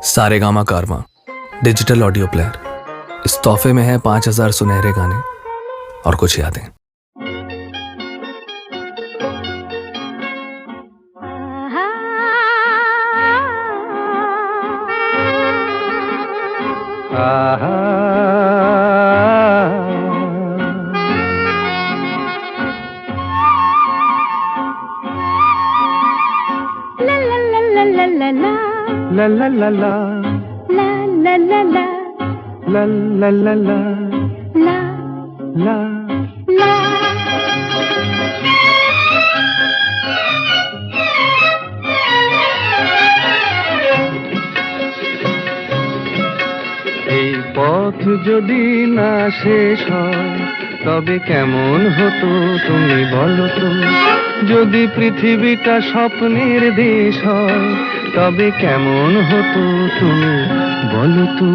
सारेगामा कारवा digital audio player. इस तोहफे में है 5000 सुनहरे गाने और कुछ यादें। La la la la La la la la la la la la la la la এই পথ যদি না শেষ হয় তবে কেমন হতো তুমি বলো তো। যদি পৃথিবীটা স্বপ্নের দেশ হয় তবে কেমন হতো তুমি বলো তো।